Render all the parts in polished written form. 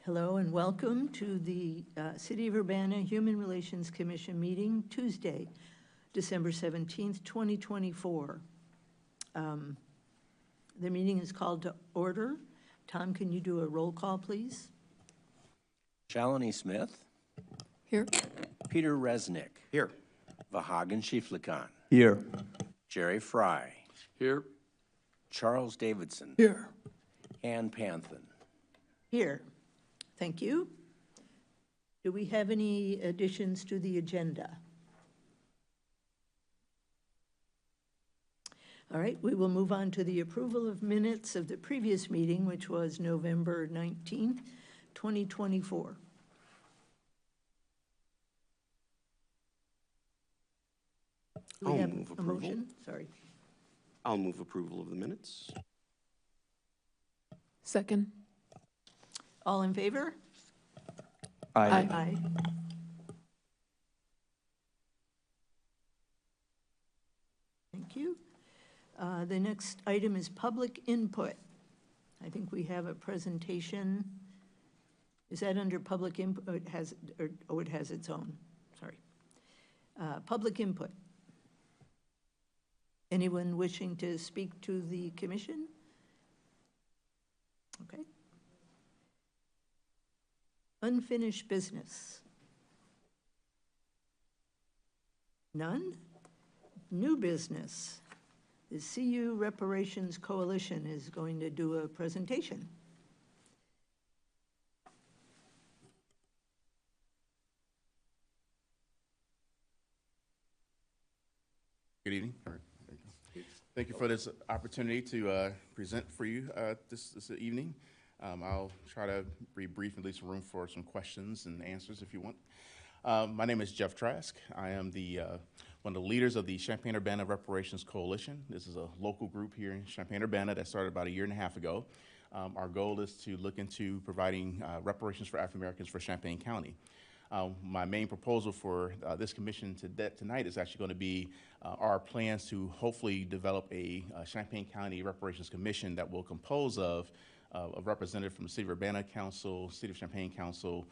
Hello and welcome to the City of Urbana Human Relations Commission meeting, Tuesday, December 17th, 2024. The meeting is called to order. Tom, can you do a roll call, please? Shalini Smith. Here. Peter Resnick. Here. Vahagan Shiflikan. Here. Jerry Fry. Here. Charles Davidson. Here. Ann Panthen. Here. Thank you. Do we have any additions to the agenda? All right, we will move on to the approval of minutes of the previous meeting, which was November 19th, 2024. Do we have move a approval. motion? Sorry. I'll move approval of the minutes. Second. All in favor? Aye. Aye. Thank you. The next item is public input. I think we have a presentation. Is that under public input? It has its own, sorry. Public input. Anyone wishing to speak to the commission? Okay. Unfinished business. None? New business. The CU Reparations Coalition is going to do a presentation. Good evening. Thank you for this opportunity to present for you this evening. I'll try to be brief and leave some room for some questions and answers if you want. My name is Jeff Trask. I am one of the leaders of the Champaign-Urbana Reparations Coalition. This is a local group here in Champaign-Urbana that started about 1.5 years ago. Our goal is to look into providing reparations for African Americans for Champaign County. My main proposal for this commission tonight is actually going to be our plans to hopefully develop a Champaign County Reparations Commission that will compose of a representative from the City of Urbana Council, City of Champaign Council,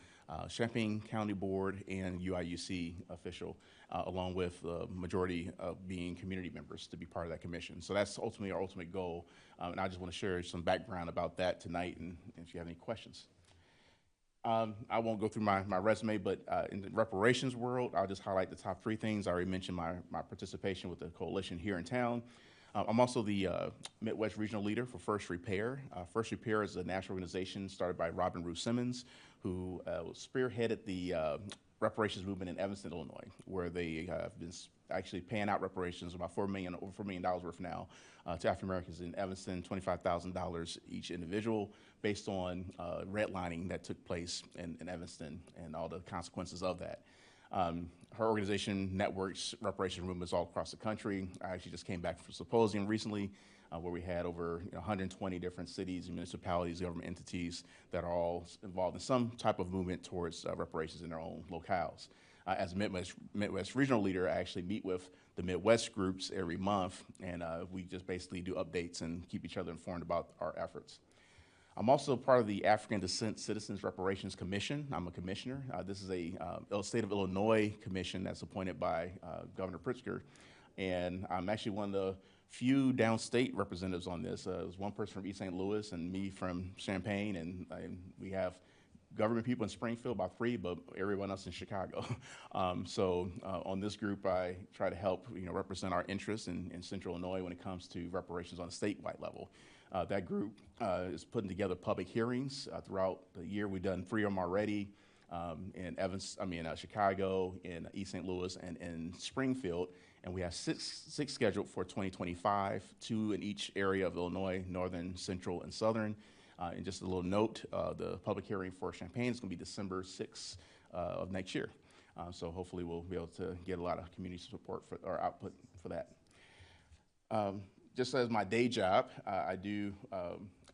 Champaign County Board, and UIUC official, along with the majority of being community members to be part of that commission. So that's ultimately our ultimate goal, and I just want to share some background about that tonight, and if you have any questions. I won't go through my resume, but in the reparations world, I'll just highlight the top 3 things. I already mentioned my participation with the coalition here in town. I'm also the Midwest Regional Leader for First Repair. First Repair is a national organization started by Robin Ruth Simmons, who spearheaded the reparations movement in Evanston, Illinois, where they have been actually paying out reparations, about over $4 million worth now, to African Americans in Evanston, $25,000 each individual, based on redlining that took place in Evanston and all the consequences of that. Her organization networks reparation movements all across the country. I actually just came back from a symposium recently where we had over 120 different cities, municipalities, government entities that are all involved in some type of movement towards reparations in their own locales. As a Midwest Regional Leader, I actually meet with the Midwest groups every month, and we just basically do updates and keep each other informed about our efforts. I'm also part of the African Descent Citizens Reparations Commission. I'm a commissioner. This is a state of Illinois commission that's appointed by Governor Pritzker, and I'm actually one of the few downstate representatives on this. It was one person from East St. Louis and me from Champaign, and we have government people in Springfield, about 3, but everyone else in Chicago. On this group, I try to help represent our interests in Central Illinois when it comes to reparations on a statewide level. That group is putting together public hearings throughout the year. We've done 3 of them already in Chicago, in East St. Louis, and in Springfield. And we have six scheduled for 2025, 2 in each area of Illinois, northern, central, and southern. And just a little note, the public hearing for Champaign is going to be December 6th of next year. So hopefully we'll be able to get a lot of community support for our output for that. Just as my day job, I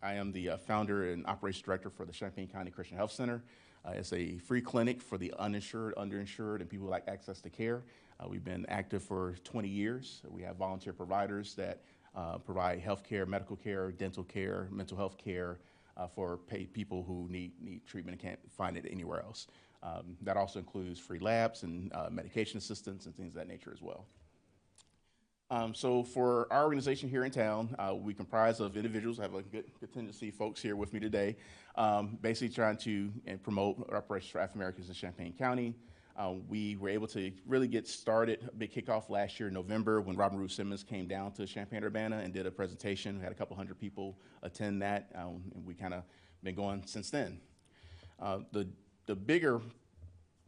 am the founder and operations director for the Champaign County Christian Health Center. It's a free clinic for the uninsured, underinsured, and people who lack access to care. We've been active for 20 years. We have volunteer providers that provide health care, medical care, dental care, mental health care, for people who need treatment and can't find it anywhere else. That also includes free labs and medication assistance and things of that nature as well. So for our organization here in town, we comprise of individuals. I have a good tendency of folks here with me today, basically trying to promote reparations for African Americans in Champaign County. We were able to really get started, a big kickoff last year in November when Robin Ruth Simmons came down to Champaign-Urbana and did a presentation. We had a couple hundred people attend that, and we kind of been going since then. The bigger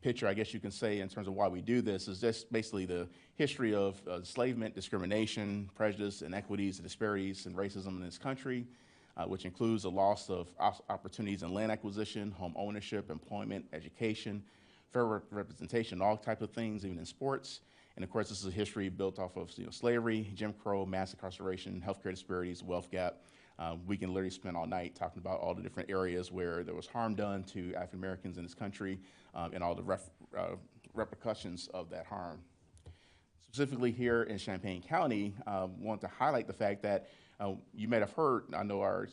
picture, I guess you can say, in terms of why we do this is just basically the history of enslavement, discrimination, prejudice, inequities, and disparities and racism in this country, which includes the loss of opportunities in land acquisition, home ownership, employment, education, fair representation, all types of things, even in sports. And of course, this is a history built off of slavery, Jim Crow, mass incarceration, healthcare disparities, wealth gap. We can literally spend all night talking about all the different areas where there was harm done to African Americans in this country and all the repercussions of that harm. Specifically here in Champaign County, I want to highlight the fact that you may have heard, I know our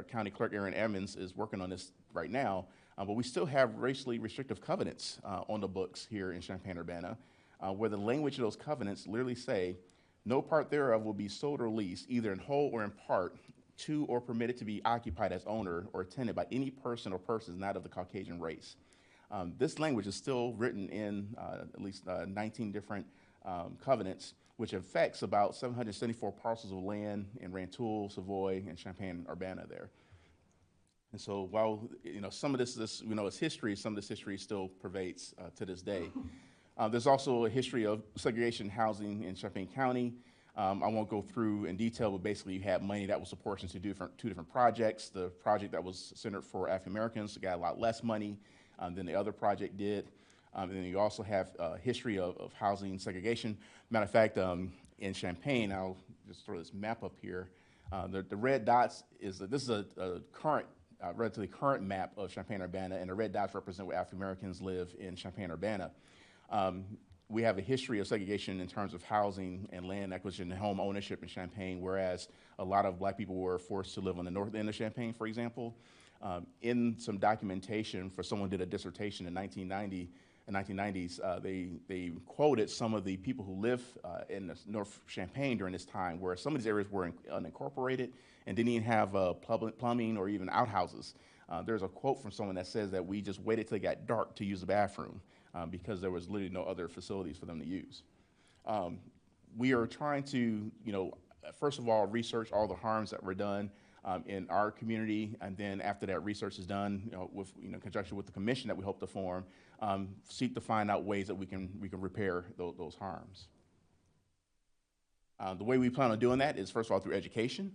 county clerk, Aaron Emmons, is working on this right now, but we still have racially restrictive covenants on the books here in Champaign-Urbana, where the language of those covenants literally say, no part thereof will be sold or leased, either in whole or in part, to or permitted to be occupied as owner or tenant by any person or persons not of the Caucasian race. This language is still written in at least 19 different covenants, which affects about 774 parcels of land in Rantoul, Savoy, and Champaign-Urbana there. And so while some of this is history, some of this history still pervades to this day. There's also a history of segregation housing in Champaign County. I won't go through in detail, but basically you had money that was apportioned to two different projects. The project that was centered for African Americans got a lot less money than the other project did. And then you also have a history of housing segregation. Matter of fact, in Champaign, I'll just throw this map up here. The red dots this is a current, relatively current map of Champaign-Urbana, and the red dots represent where African Americans live in Champaign-Urbana. We have a history of segregation in terms of housing and land acquisition and home ownership in Champaign, whereas a lot of black people were forced to live on the north end of Champaign, for example. In some documentation for someone who did a dissertation in 1990s, they quoted some of the people who live in the North Champaign during this time, where some of these areas were unincorporated and didn't even have plumbing or even outhouses. There's a quote from someone that says that we just waited till it got dark to use the bathroom because there was literally no other facilities for them to use. We are trying to, first of all, research all the harms that were done in our community, and then after that research is done, with conjunction with the commission that we hope to form, seek to find out ways that we can repair those harms. The way we plan on doing that is, first of all, through education.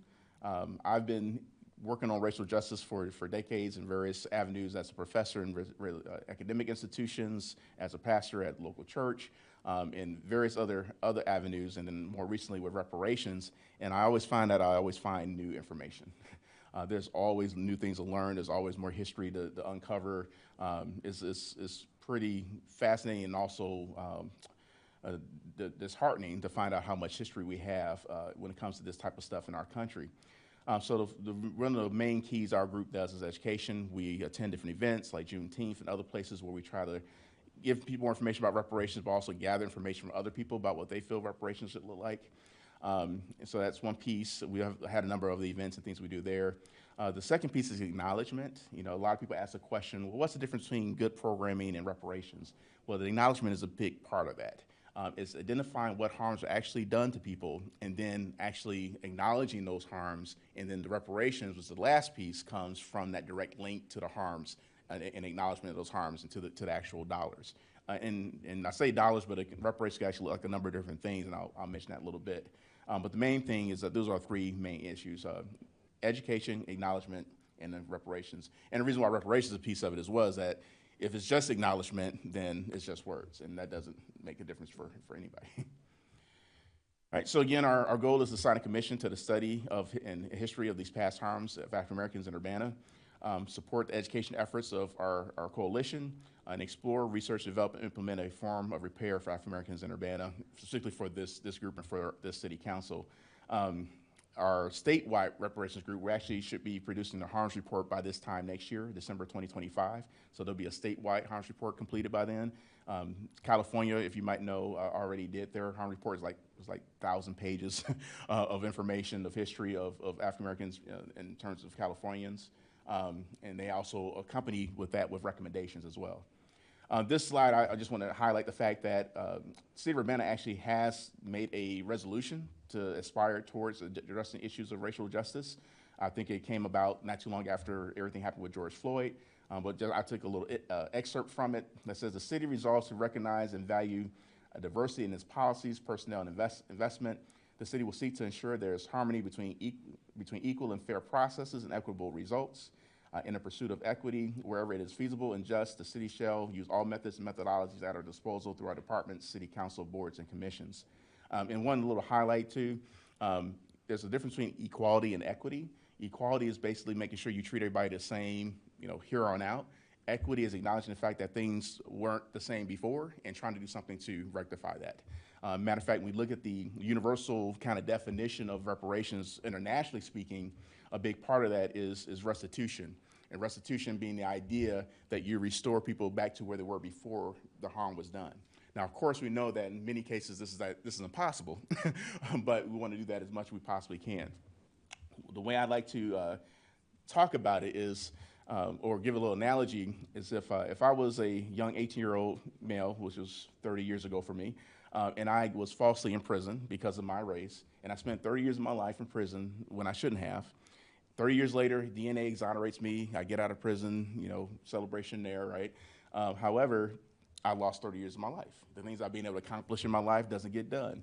I've been working on racial justice for decades in various avenues as a professor in academic institutions, as a pastor at local church, and various other avenues, and then more recently with reparations. And I always find that I always find new information. There's always new things to learn. There's always more history to uncover. It's pretty fascinating and also disheartening to find out how much history we have when it comes to this type of stuff in our country. So one of the main keys our group does is education. We attend different events like Juneteenth and other places where we try to give people more information about reparations, but also gather information from other people about what they feel reparations should look like. And so that's one piece. We have had a number of the events and things we do there. The second piece is acknowledgement. A lot of people ask the question, well, what's the difference between good programming and reparations? Well, the acknowledgement is a big part of that. It's identifying what harms are actually done to people and then actually acknowledging those harms. And then the reparations, which is the last piece, comes from that direct link to the harms and acknowledgement of those harms and to the actual dollars. And I say dollars, but reparations can actually look like a number of different things, and I'll mention that a little bit. But the main thing is that those are three main issues: education, acknowledgement, and then reparations. And the reason why reparations is a piece of it as well is that if it's just acknowledgement, then it's just words, and that doesn't make a difference for anybody. All right, so again, our goal is to assign a commission to the study of and history of these past harms of African Americans in Urbana, support the education efforts of our coalition, and explore, research, develop, and implement a form of repair for African Americans in Urbana, specifically for this group and for this city council. our statewide reparations group, we actually should be producing the harms report by this time next year, December 2025. So there'll be a statewide harms report completed by then. California, if you might know, already did their harm report. It was like 1,000 pages of information, of history of African Americans in terms of Californians. And they also accompany with that with recommendations as well. This slide, I just want to highlight the fact that City of Urbana actually has made a resolution to aspire towards addressing issues of racial justice. I think it came about not too long after everything happened with George Floyd, but I took a little excerpt from it that says, the city resolves to recognize and value diversity in its policies, personnel, and investment. The city will seek to ensure there is harmony between equal and fair processes and equitable results. In the pursuit of equity, wherever it is feasible and just, the city shall use all methods and methodologies at our disposal through our departments, city council, boards, and commissions. And one little highlight too, there's a difference between equality and equity. Equality is basically making sure you treat everybody the same, here on out. Equity is acknowledging the fact that things weren't the same before and trying to do something to rectify that. Matter of fact, when we look at the universal kind of definition of reparations, internationally speaking, a big part of that is restitution. And restitution being the idea that you restore people back to where they were before the harm was done. Now, of course, we know that in many cases this is impossible, but we want to do that as much as we possibly can. The way I'd like to talk about it is, or give a little analogy, is if I was a young 18-year-old male, which was 30 years ago for me, and I was falsely imprisoned because of my race, and I spent 30 years of my life in prison when I shouldn't have. 30 years later, DNA exonerates me. I get out of prison, celebration there, right? However, I lost 30 years of my life. The things I've been able to accomplish in my life doesn't get done.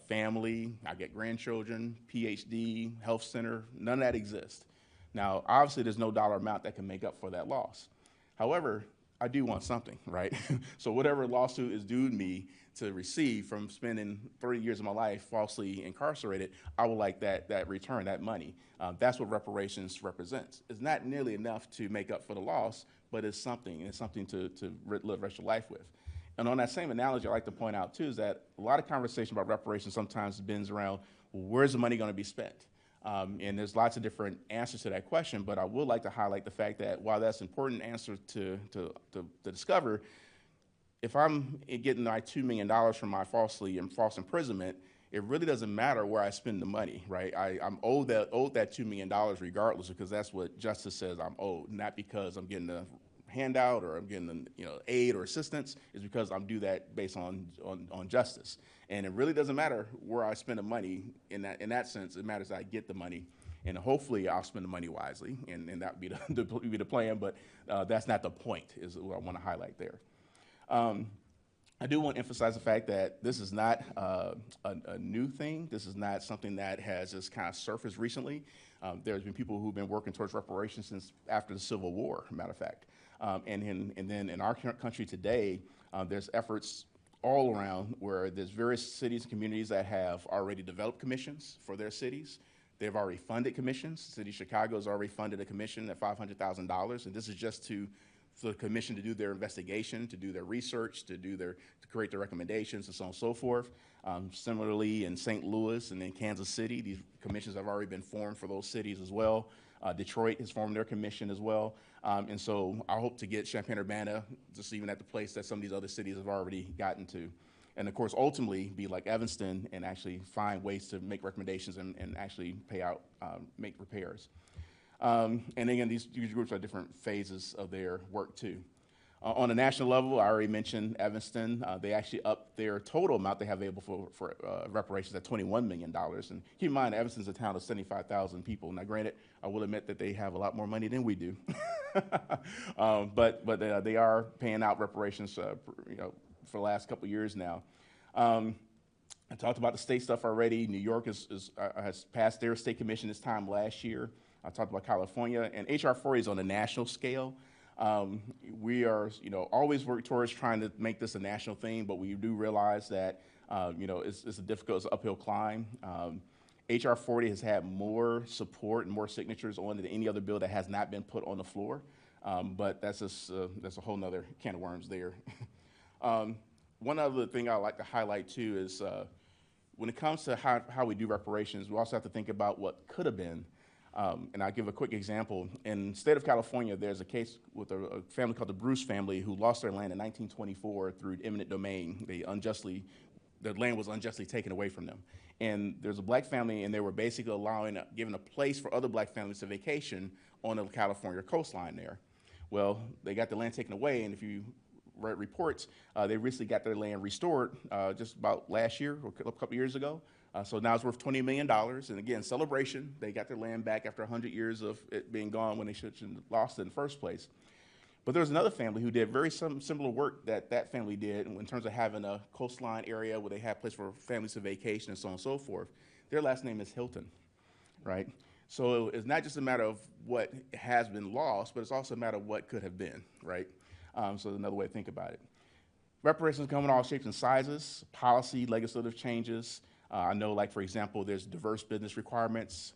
Family, I get grandchildren, PhD, health center, none of that exists. Now, obviously, there's no dollar amount that can make up for that loss. However, I do want something, right? So whatever lawsuit is due to me to receive from spending 30 years of my life falsely incarcerated, I would like that return, that money. That's what reparations represents. It's not nearly enough to make up for the loss, but it's something. It's something to live the rest of your life with. And on that same analogy, I like to point out, too, is that a lot of conversation about reparations sometimes bends around, well, where's the money going to be spent? And there's lots of different answers to that question, but I would like to highlight the fact that while that's an important answer to discover, if I'm getting my $2 million from my false imprisonment, it really doesn't matter where I spend the money, right? I'm owed that $2 million regardless, because that's what justice says I'm owed, not because I'm getting a handout or I'm getting aid or assistance. Is because I'm due that based on justice. And it really doesn't matter where I spend the money in that sense. It matters that I get the money, and hopefully I'll spend the money wisely, and that would be the plan. But that's not the point. Is what I want to highlight there. I do want to emphasize the fact that this is not a new thing. This is not something that has just kind of surfaced recently. There's been people who've been working towards reparations since after the Civil War, matter of fact. And then in our country today, there's efforts all around where there's various cities and communities that have already developed commissions for their cities. They've already funded commissions. The city of Chicago has already funded a commission at $500,000, and this is just for the commission to do their investigation, to do their research, to create their recommendations, and so on and so forth. Similarly, in St. Louis and in Kansas City, these commissions have already been formed for those cities as well. Detroit has formed their commission as well. And so I hope to get Champaign-Urbana just even at the place that some of these other cities have already gotten to. And of course, ultimately be like Evanston and actually find ways to make recommendations and actually pay out, make repairs. And again, these groups are different phases of their work too. On a national level, I already mentioned Evanston. They actually upped their total amount they have available for reparations at $21 million. And keep in mind, Evanston's a town of 75,000 people. Now, granted, I will admit that they have a lot more money than we do. But they are paying out reparations, for the last couple of years now. I talked about the state stuff already. New York has passed their state commission this time last year. I talked about California, and HR 40 is on a national scale. We are, always work towards trying to make this a national thing, but we do realize that, it's a difficult, it's an uphill climb. HR 40 has had more support and more signatures on it than any other bill that has not been put on the floor, but that's a whole nother can of worms there. One other thing I'd like to highlight too is when it comes to how we do reparations, we also have to think about what could have been. And I'll give a quick example. In the state of California, there's a case with a family called the Bruce family who lost their land in 1924 through eminent domain. The land was unjustly taken away from them. And there's a black family, and they were basically giving a place for other black families to vacation on the California coastline there. Well, they got the land taken away, and if you read reports, they recently got their land restored just about last year or a couple years ago. So now it's worth $20 million. And again, celebration. They got their land back after 100 years of it being gone when they shouldn't have lost it in the first place. But there's another family who did very similar work that family did in terms of having a coastline area where they had a place for families to vacation and so on and so forth. Their last name is Hilton, right? So it's not just a matter of what has been lost, but it's also a matter of what could have been, right? So another way to think about it. Reparations come in all shapes and sizes, policy, legislative changes. I know, like, for example, there's diverse business requirements.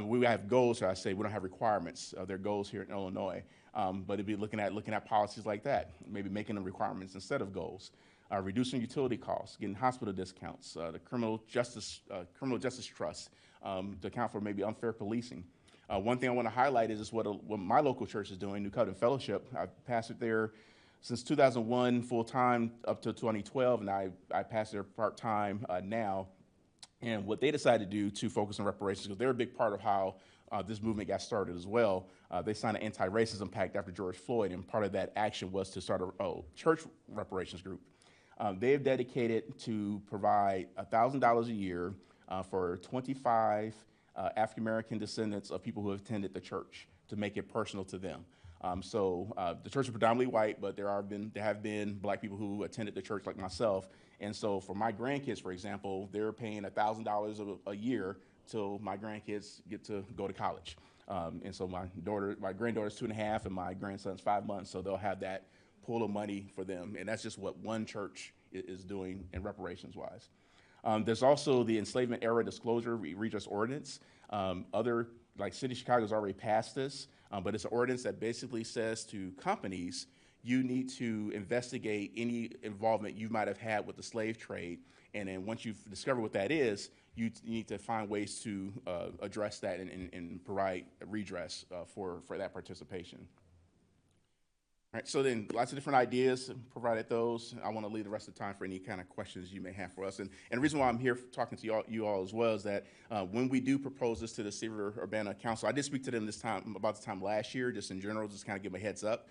We have goals, so I say we don't have requirements. There are goals here in Illinois. But it'd be looking at policies like that, maybe making them requirements instead of goals. Reducing utility costs, getting hospital discounts, the criminal justice trust to account for maybe unfair policing. One thing I want to highlight is what my local church is doing, New Covenant Fellowship. I've pastored there since 2001 full-time up to 2012, and I pastor there part-time now. And what they decided to do to focus on reparations, because they're a big part of how this movement got started as well. They signed an anti-racism pact after George Floyd, and part of that action was to start a church reparations group. They have dedicated to provide $1,000 a year for 25 African-American descendants of people who have attended the church to make it personal to them. So the church is predominantly white, but there have been black people who attended the church like myself. And so for my grandkids, for example, they're paying $1,000 a year till my grandkids get to go to college. And so my granddaughter's 2.5 and my grandson's 5 months, so they'll have that pool of money for them. And that's just what one church is doing in reparations-wise. There's also the Enslavement Era Disclosure Redress Ordinance. Like City of Chicago's already passed this, but it's an ordinance that basically says to companies, you need to investigate any involvement you might have had with the slave trade. And then once you've discovered what that is, you need to find ways to address that and provide redress for that participation. All right, so then lots of different ideas, provided those. I want to leave the rest of the time for any kind of questions you may have for us. And the reason why I'm here talking to you all as well is that when we do propose this to the City of Urbana Council, I did speak to them about this time last year, just in general, just kind of give them a heads up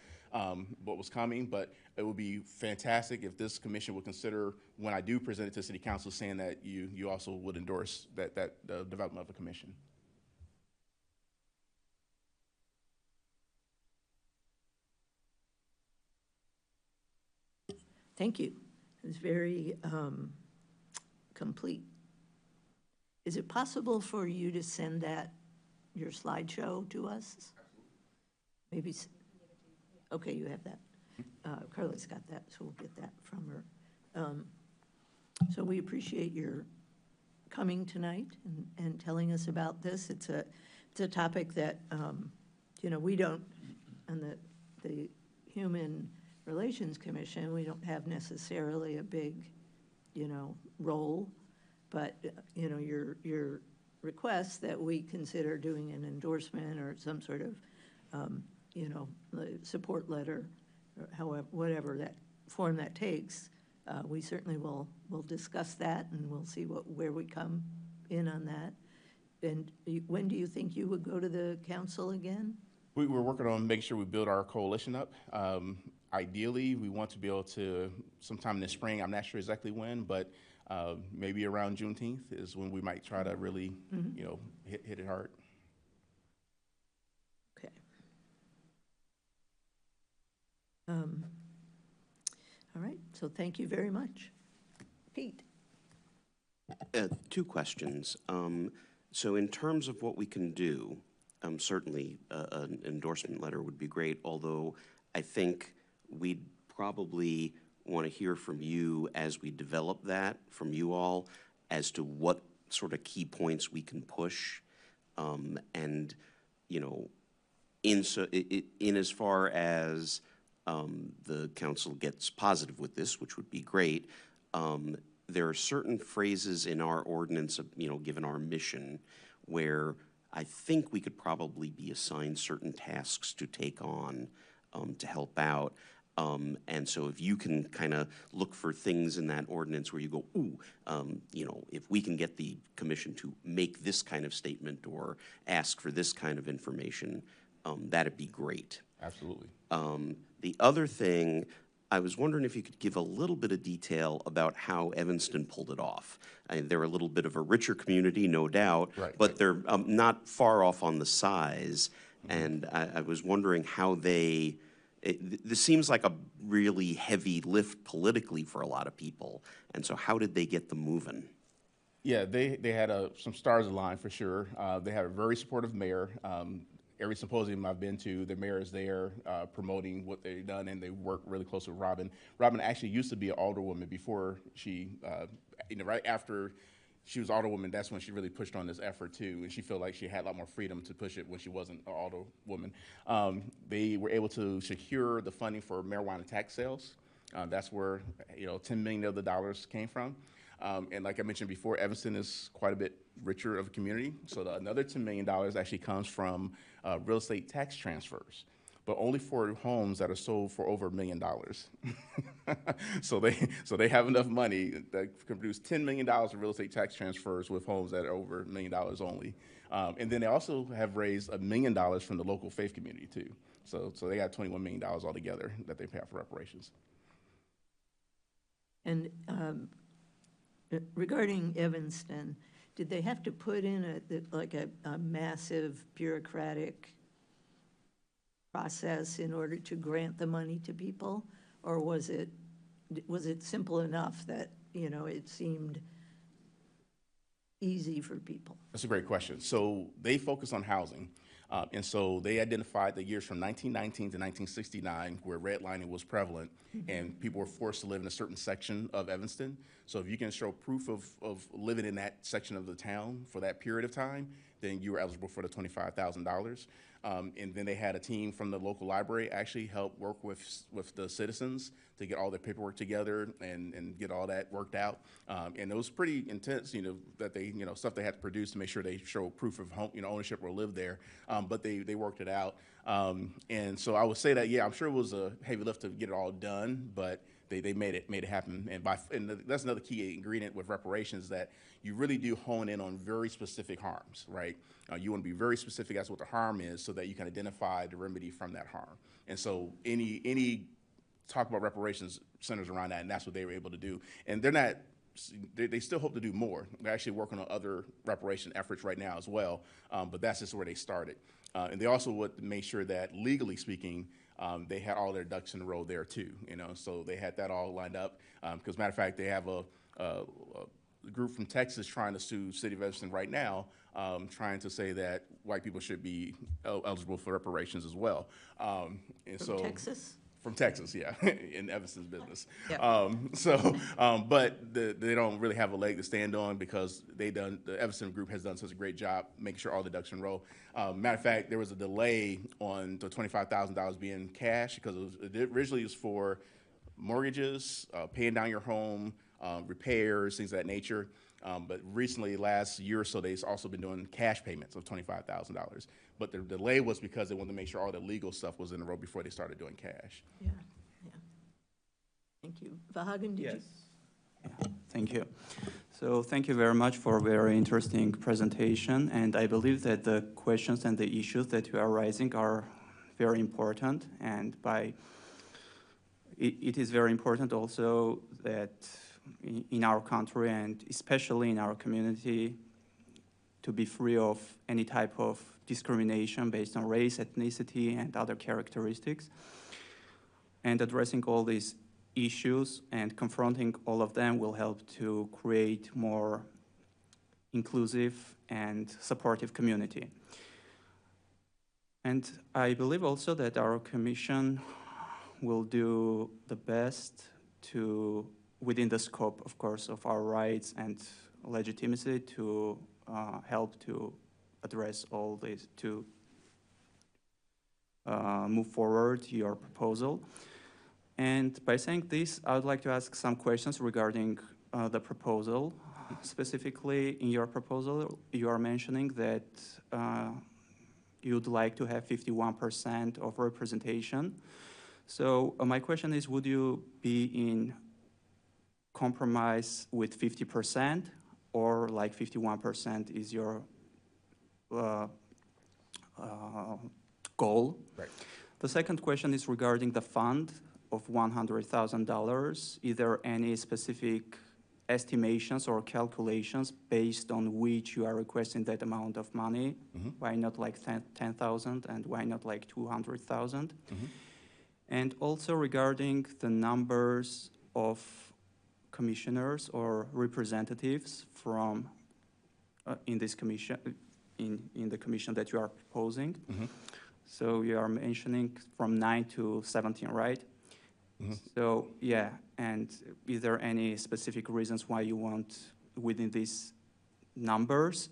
what was coming. But it would be fantastic if this commission would consider, when I do present it to City Council, saying that you also would endorse the development of a commission. Thank you. It's very complete. Is it possible for you to send your slideshow to us? Maybe, okay, you have that. Carly's got that, so we'll get that from her. So we appreciate your coming tonight and telling us about this. It's a topic that, we don't, and the Human Relations Commission, we don't have necessarily a big, role, but, your request that we consider doing an endorsement or some sort of, support letter, or however, whatever that form that takes, we certainly will discuss that, and we'll see where we come in on that. And when do you think you would go to the council again? We're working on making sure we build our coalition up. Ideally, we want to be able to, sometime in the spring, I'm not sure exactly when, but maybe around Juneteenth is when we might try to really, hit it hard. Okay. All right, so thank you very much. Pete? 2 questions. So in terms of what we can do, certainly an endorsement letter would be great, although I think we'd probably want to hear from you as we develop that, from you all, as to what sort of key points we can push. And, in as far as the council gets positive with this, which would be great, there are certain phrases in our ordinance, given our mission, where I think we could probably be assigned certain tasks to take on to help out. And so if you can kind of look for things in that ordinance where you go, ooh, if we can get the commission to make this kind of statement or ask for this kind of information, that'd be great. Absolutely. The other thing, I was wondering if you could give a little bit of detail about how Evanston pulled it off. They're a little bit of a richer community, no doubt, Right, but right. they're not far off on the size. And I was wondering how this seems like a really heavy lift politically for a lot of people. And so how did they get them moving? Yeah, they had some stars aligned for sure. They have a very supportive mayor. Every symposium I've been to, the mayor is there promoting what they've done, and they work really close with Robin. Robin actually used to be an alderwoman before she, right after she was alderwoman, that's when she really pushed on this effort too, and she felt like she had a lot more freedom to push it when she wasn't an alderwoman. They were able to secure the funding for marijuana tax sales. That's where $10 million of the dollars came from. And like I mentioned before, Evanston is quite a bit richer of a community. So another $10 million actually comes from real estate tax transfers, but only for homes that are sold for over $1 million. So they have enough money that can produce $10 million of real estate tax transfers with homes that are over $1 million only. And then they also have raised $1 million from the local faith community too. So they got $21 million altogether that they pay out for reparations. And regarding Evanston, did they have to put in a massive bureaucratic process in order to grant the money to people? Or was it simple enough that, it seemed easy for people? That's a great question. So they focus on housing. And so they identified the years from 1919 to 1969 where redlining was prevalent and people were forced to live in a certain section of Evanston. So if you can show proof of living in that section of the town for that period of time, then you were eligible for the $25,000. And then they had a team from the local library actually help work with the citizens to get all their paperwork together and get all that worked out. And it was pretty intense, that they, stuff they had to produce to make sure they show proof of home, ownership or live there. But they worked it out. And so I would say that, yeah, I'm sure it was a heavy lift to get it all done, but they made it happen. And that's another key ingredient with reparations, that you really do hone in on very specific harms, right? You want to be very specific as to what the harm is so that you can identify the remedy from that harm. And so any talk about reparations centers around that, and that's what they were able to do. And they still hope to do more. They're actually working on other reparation efforts right now as well, but that's just where they started. And they also would make sure that, legally speaking, they had all their ducks in a row there too, so they had that all lined up. Because matter of fact, they have a group from Texas trying to sue City of Evanston right now, trying to say that white people should be eligible for reparations as well. From Texas? From Texas, yeah, in Evanston's business. Yeah. But they don't really have a leg to stand on because the Evanston group has done such a great job making sure all the ducks in a row. Matter of fact, there was a delay on the $25,000 being cash because it originally was for mortgages, paying down your home, repairs, things of that nature. But recently, last year or so, they've also been doing cash payments of $25,000. But the delay was because they wanted to make sure all the legal stuff was in a row before they started doing cash. Yeah. Thank you. Vahagan, did you? Yes. Thank you. So thank you very much for a very interesting presentation. And I believe that the questions and the issues that you are raising are very important. And it is very important also that in our country and especially in our community to be free of any type of discrimination based on race, ethnicity, and other characteristics. And addressing all these issues and confronting all of them will help to create more inclusive and supportive community. And I believe also that our commission will do the best to, within the scope, of course, of our rights and legitimacy, to help to address all this, to move forward your proposal. And by saying this, I would like to ask some questions regarding the proposal. Specifically, in your proposal, you are mentioning that you'd like to have 51% of representation. So my question is, would you be in compromise with 50%, or like 51% is your goal? Right. The second question is regarding the fund of $100,000. Is there any specific estimations or calculations based on which you are requesting that amount of money? Why not like 10,000 and why not like 200,000? And also regarding the numbers of commissioners or representatives from in this commission, in the commission that you are proposing. So you are mentioning from 9 to 17, right? So yeah, and is there any specific reasons why you want within these numbers?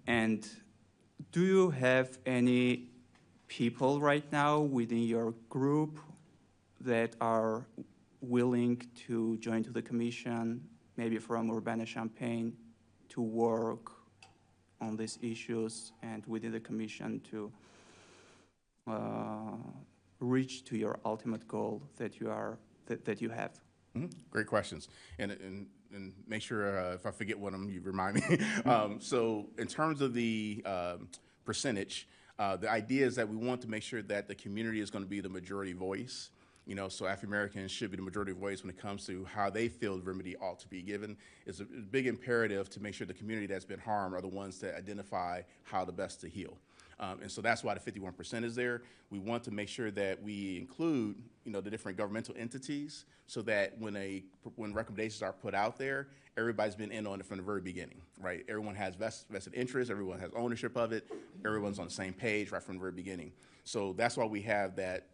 And do you have any people right now within your group that are willing to join to the commission, maybe from Urbana-Champaign, to work on these issues and within the commission to reach to your ultimate goal that you are that you have? Great questions. And make sure if I forget one of them, you remind me. So in terms of the percentage, the idea is that we want to make sure that the community is going to be the majority voice. You know, so African Americans should be the majority voice when it comes to how they feel the remedy ought to be given. It's a big imperative to make sure the community that's been harmed are the ones that identify how the best to heal. And so that's why the 51% is there. We want to make sure that we include, you know, the different governmental entities so that when recommendations are put out there, everybody's been in on it from the very beginning, right? Everyone has vested interest, everyone has ownership of it, everyone's on the same page right from the very beginning. So that's why we have that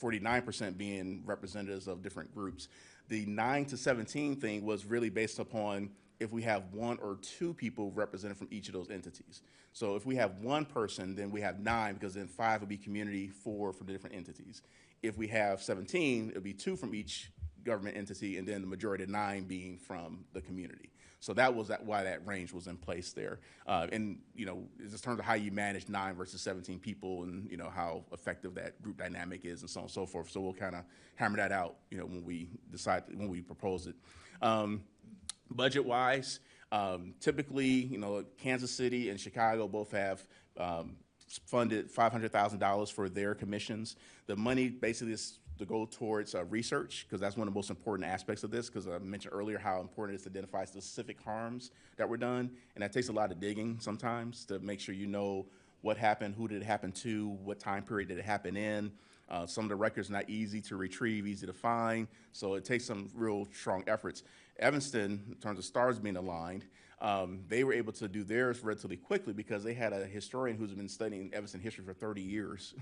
49% being representatives of different groups. The 9 to 17 thing was really based upon if we have 1 or 2 people represented from each of those entities. So if we have 1 person, then we have 9, because then 5 would be community, 4 for the different entities. If we have 17, it would be 2 from each government entity, and then the majority of 9 being from the community. So that was why that range was in place there. And, you know, in terms of how you manage 9 versus 17 people and, you know, how effective that group dynamic is and so on and so forth. So we'll kind of hammer that out, you know, when we propose it. Budget-wise, typically, you know, Kansas City and Chicago both have funded $500,000 for their commissions. The money basically is to go towards research, because that's one of the most important aspects of this, because I mentioned earlier how important it is to identify specific harms that were done, and that takes a lot of digging sometimes to make sure you know what happened, who did it happen to, what time period did it happen in. Some of the records are not easy to retrieve, easy to find, so it takes some real strong efforts. Evanston, in terms of stars being aligned, they were able to do theirs relatively quickly because they had a historian who's been studying Evanston history for 30 years.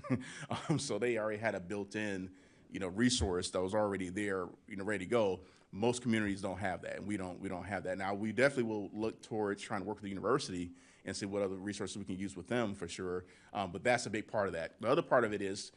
So they already had a built-in, you know, resource that was already there, you know, ready to go. Most communities don't have that, and we don't have that. Now, we definitely will look towards trying to work with the university and see what other resources we can use with them for sure. But that's a big part of that. The other part of it is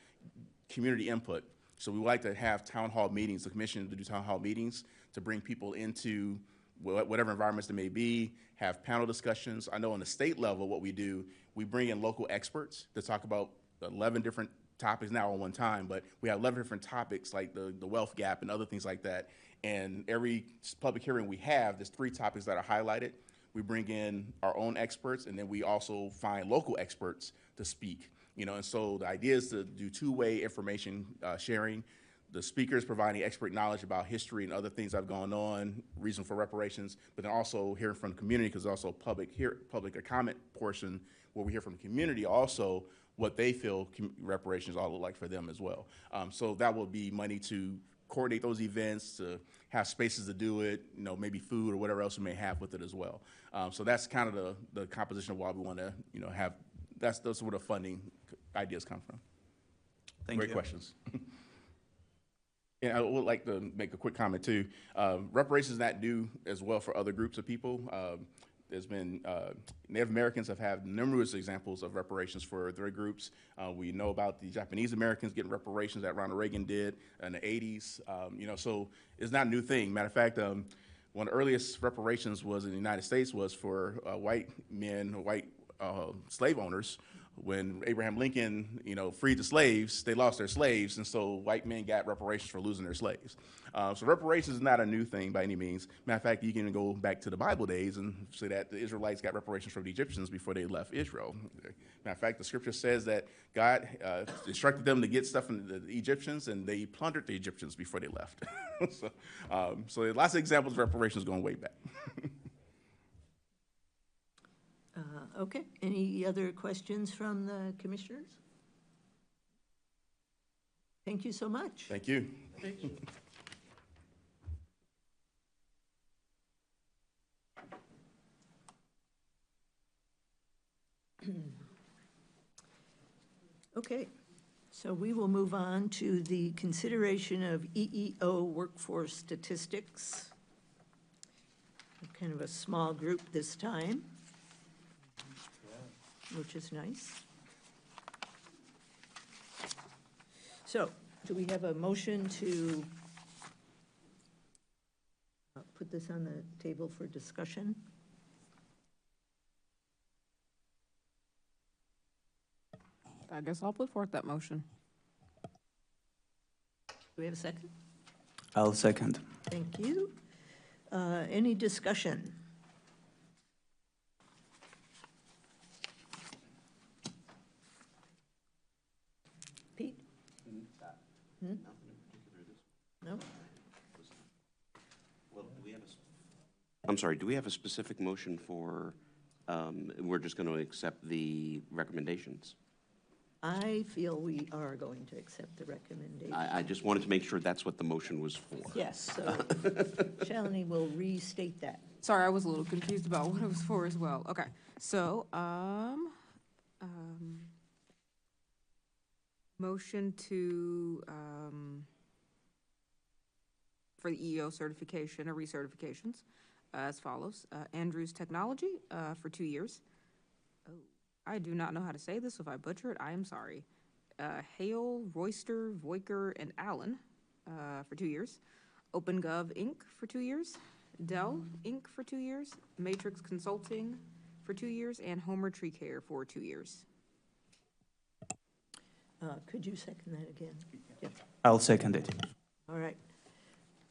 community input. So we would like to have town hall meetings, the commission to do town hall meetings to bring people into whatever environments there may be, have panel discussions. I know on the state level what we do, we bring in local experts to talk about 11 different topics now at one time, but we have 11 different topics like the wealth gap and other things like that. And every public hearing we have, there's 3 topics that are highlighted. We bring in our own experts, and then we also find local experts to speak. You know, and so the idea is to do 2-way information sharing. The speakers providing expert knowledge about history and other things that have gone on, reason for reparations, but then also hearing from the community, because also public comment portion where we hear from the community also what they feel reparations ought to look like for them as well. So that will be money to coordinate those events, to have spaces to do it, you know, maybe food or whatever else we may have with it as well. So that's kind of the composition of why we want to, you know, have, that's where the funding ideas come from. Thank you. Great questions. And I would like to make a quick comment too. Reparations is not new as well for other groups of people. There's been, Native Americans have had numerous examples of reparations for their groups. We know about the Japanese Americans getting reparations that Ronald Reagan did in the 80s. You know, so it's not a new thing. Matter of fact, one of the earliest reparations was in the United States was for white men, white slave owners. When Abraham Lincoln, freed the slaves, they lost their slaves, and so white men got reparations for losing their slaves. So reparations is not a new thing by any means. Matter of fact, you can even go back to the Bible days and say that the Israelites got reparations from the Egyptians before they left Israel. Matter of fact, the scripture says that God instructed them to get stuff from the Egyptians, and they plundered the Egyptians before they left. So lots of examples of reparations going way back. Okay, any other questions from the commissioners? Thank you so much. Thank you. Okay, so we will move on to the consideration of EEO workforce statistics. Kind of a small group this time, which is nice. So, do we have a motion to put this on the table for discussion? I guess I'll put forth that motion. Do we have a second? I'll second. Thank you. Any discussion? Pete? Hmm? No? Well, I'm sorry, do we have a specific motion for, we're just going to accept the recommendations? I feel we are going to accept the recommendation. I just wanted to make sure that's what the motion was for. Yes, so Shalini will restate that. Sorry, I was a little confused about what it was for as well. Okay, so, motion to, for the EEO certification or recertifications as follows. Andrews Technology, for 2 years. Oh, I do not know how to say this. If I butcher it, I am sorry. Hale, Royster, Voiker, and Allen, for 2 years. OpenGov Inc. for 2 years. Dell Inc. for 2 years. Matrix Consulting for 2 years, and Homer Tree Care for 2 years. Could you second that again? Yep. I'll second it. All right.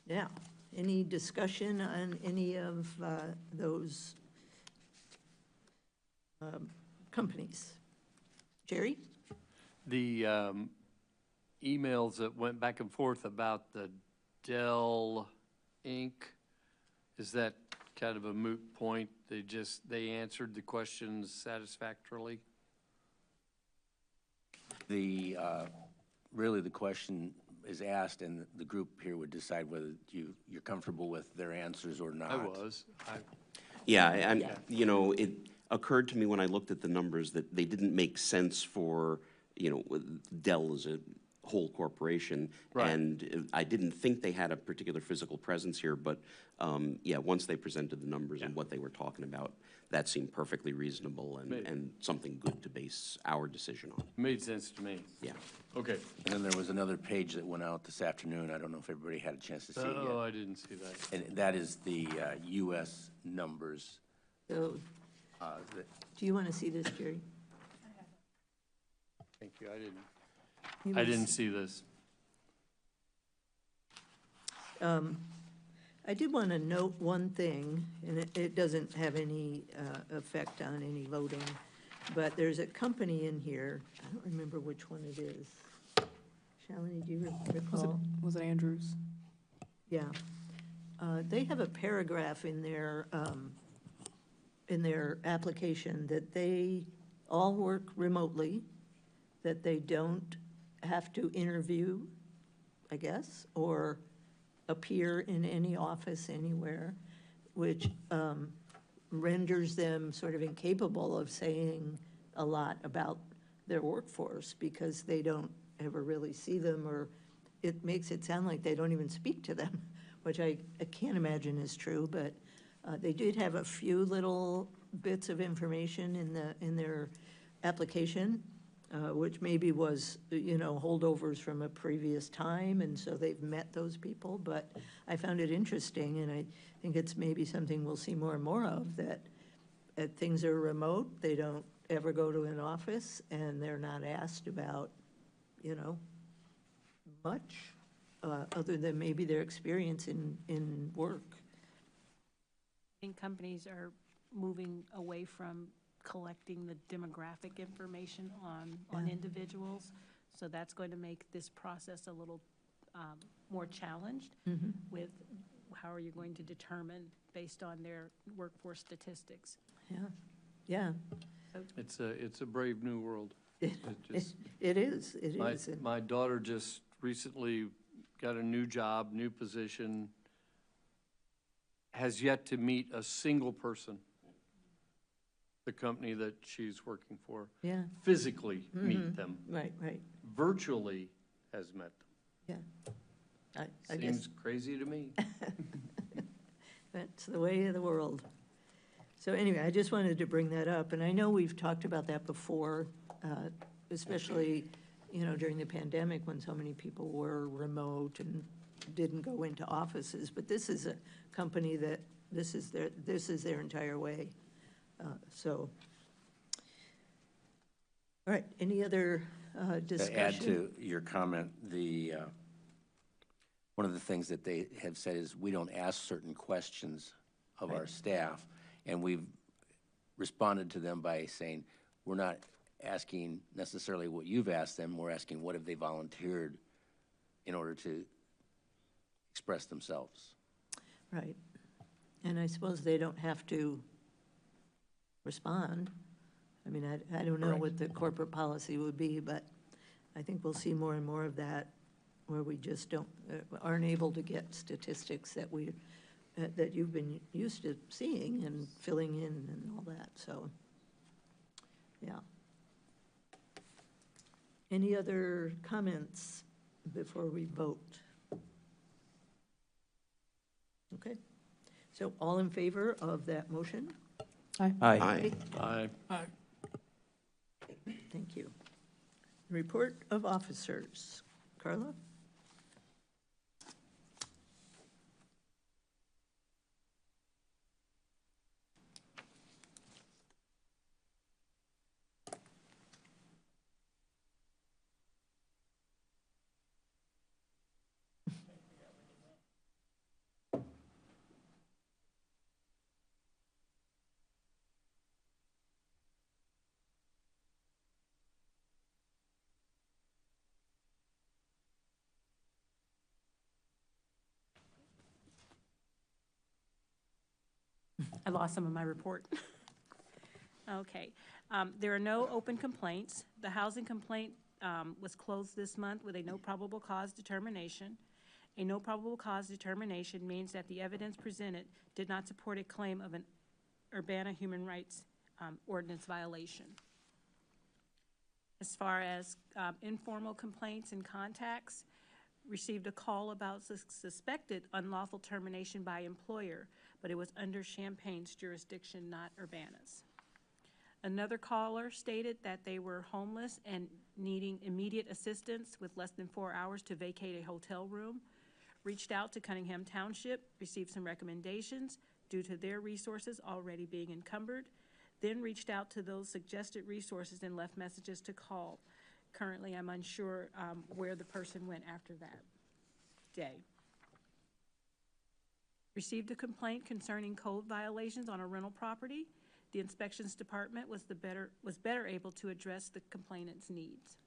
Now, any discussion on any of those companies? Jerry? The emails that went back and forth about the Dell Inc., is that kind of a moot point? They answered the questions satisfactorily? Really the question is asked, and the group here would decide whether you're comfortable with their answers or not. I was. Yeah, it occurred to me when I looked at the numbers that they didn't make sense for, Dell as a whole corporation. Right. And I didn't think they had a particular physical presence here, but, once they presented the numbers and what they were talking about, that seemed perfectly reasonable and something good to base our decision on. Made sense to me. Yeah. Okay. And then there was another page that went out this afternoon. I don't know if everybody had a chance to see it Oh, yet. I didn't see that. And that is the U.S. numbers. So, that- do you want to see this, Jerry? Thank you. You I must- didn't see this. I did want to note one thing, and it doesn't have any effect on any voting, but there's a company in here, I don't remember which one it is. Shalini, do you recall? Was it Andrews? Yeah. They have a paragraph in their application that they all work remotely, that they don't have to interview, I guess, or appear in any office anywhere, which renders them sort of incapable of saying a lot about their workforce because they don't ever really see them, or it makes it sound like they don't even speak to them, which I can't imagine is true, but they did have a few little bits of information in their application. which maybe was, holdovers from a previous time, and so they've met those people. But I found it interesting, and I think it's maybe something we'll see more and more of, that things are remote, they don't ever go to an office, and they're not asked about, much, other than maybe their experience in work. I think companies are moving away from collecting the demographic information on individuals. So that's going to make this process a little more challenged with how are you going to determine based on their workforce statistics. Yeah. It's a brave new world. It is. And My daughter just recently got a new job, new position, has yet to meet a single person, the company that she's working for. Yeah. Physically meet them. Right. Virtually has met them. Yeah. I guess Seems crazy to me. that's the way of the world. So anyway, I just wanted to bring that up, and I know we've talked about that before, especially, during the pandemic when so many people were remote and didn't go into offices. But this is a company that this is their entire way. So, all right. Any other discussion? To add to your comment, one of the things that they have said is we don't ask certain questions of our staff, and we've responded to them by saying we're not asking necessarily what you've asked them, we're asking what have they volunteered in order to express themselves. Right. And I suppose they don't have to respond. I mean, I don't know Correct. what the corporate policy would be, but I think we'll see more and more of that, where we just aren't able to get statistics that you've been used to seeing and filling in and all that. So, yeah. Any other comments before we vote? Okay. So all in favor of that motion? Aye. Aye. Aye. Thank you. Report of officers. Carla? I lost some of my report. Okay. There are no open complaints. The housing complaint was closed this month with a no probable cause determination. A no probable cause determination means that the evidence presented did not support a claim of an Urbana human rights ordinance violation. As far as informal complaints and contacts, received a call about suspected unlawful termination by employer, but it was under Champaign's jurisdiction, not Urbana's. Another caller stated that they were homeless and needing immediate assistance with less than 4 hours to vacate a hotel room. Reached out to Cunningham Township, received some recommendations due to their resources already being encumbered, then reached out to those suggested resources and left messages to call. Currently, I'm unsure where the person went after that day. Received a complaint concerning code violations on a rental property. The inspections department was better able to address the complainant's needs.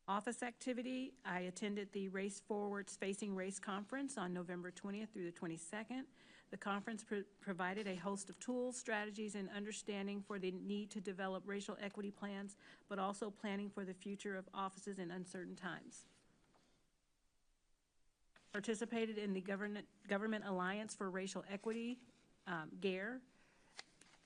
Office activity, I attended the Race Forwards Facing Race Conference on November 20th through the 22nd. The conference provided a host of tools, strategies, and understanding for the need to develop racial equity plans, but also planning for the future of offices in uncertain times. Participated in the Government Alliance for Racial Equity, GARE,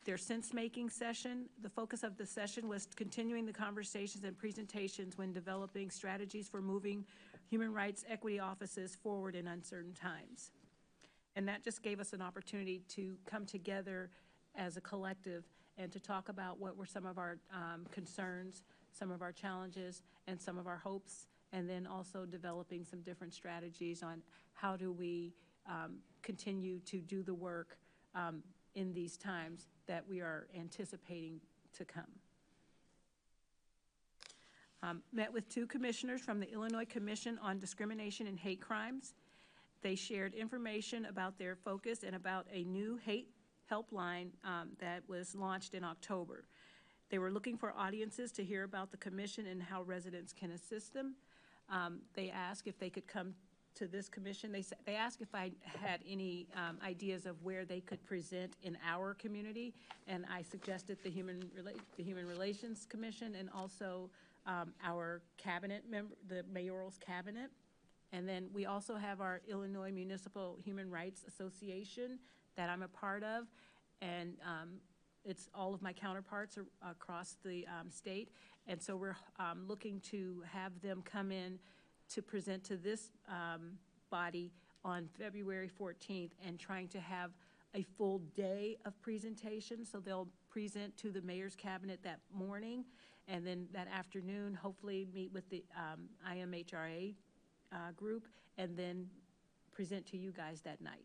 their sense-making session. The focus of the session was continuing the conversations and presentations when developing strategies for moving human rights equity offices forward in uncertain times. And that just gave us an opportunity to come together as a collective and to talk about what were some of our concerns, some of our challenges, and some of our hopes, and then also developing some different strategies on how do we continue to do the work in these times that we are anticipating to come. Met with 2 commissioners from the Illinois Commission on Discrimination and Hate Crimes. They shared information about their focus and about a new hate helpline that was launched in October. They were looking for audiences to hear about the commission and how residents can assist them. They asked if they could come to this commission. They asked if I had any ideas of where they could present in our community, and I suggested the Human Relations Commission and also our cabinet member, the mayoral's cabinet. And then we also have our Illinois Municipal Human Rights Association that I'm a part of, and it's all of my counterparts across the state. And so we're looking to have them come in to present to this body on February 14th and trying to have a full day of presentation. So they'll present to the mayor's cabinet that morning, and then that afternoon, hopefully meet with the IMHRA group, and then present to you guys that night.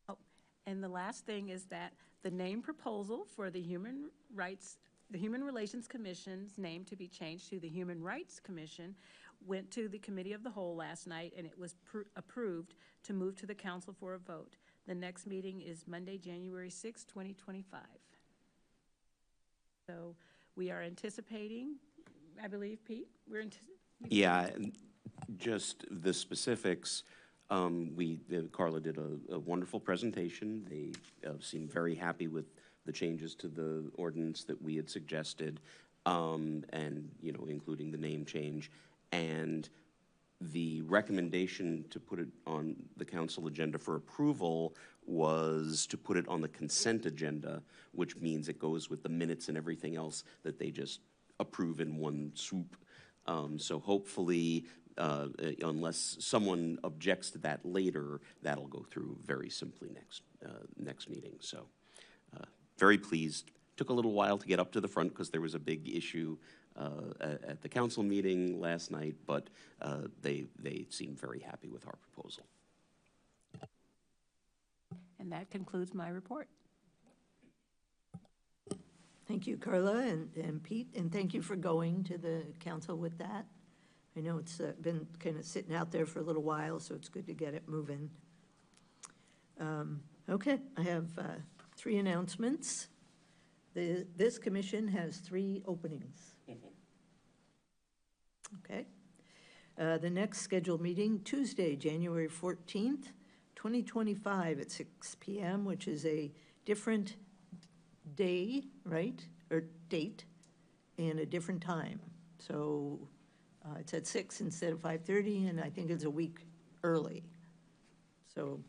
Oh, and the last thing is that the name proposal for the Human Relations Commission's name to be changed to the Human Rights Commission went to the Committee of the Whole last night, and it was approved to move to the council for a vote. The next meeting is Monday, January 6, 2025. So we are anticipating, I believe, Pete, Yeah, just the specifics. Carla did a wonderful presentation. They seemed very happy with the changes to the ordinance that we had suggested, and, you know, including the name change. And the recommendation to put it on the council agenda for approval was to put it on the consent agenda, which means it goes with the minutes and everything else that they just approve in one swoop. So hopefully, unless someone objects to that later, that'll go through very simply next meeting. So very pleased. Took a little while to get up to the front because there was a big issue at the council meeting last night, but they seem very happy with our proposal. And that concludes my report. Thank you, Carla and Pete, and thank you for going to the council with that. I know it's been kind of sitting out there for a little while, so it's good to get it moving. Okay, I have 3 announcements. This commission has 3 openings. Okay. The next scheduled meeting, Tuesday, January 14th, 2025 at 6 p.m., which is a different day, right, or date, and a different time. So it's at 6 instead of 5:30, and I think it's a week early. So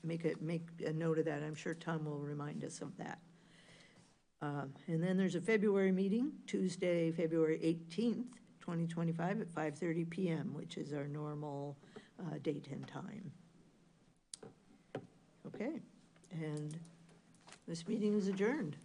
make a note of that. I'm sure Tom will remind us of that. And then there's a February meeting, Tuesday, February 18th, 2025 at 5:30 p.m., which is our normal date and time. Okay, and this meeting is adjourned.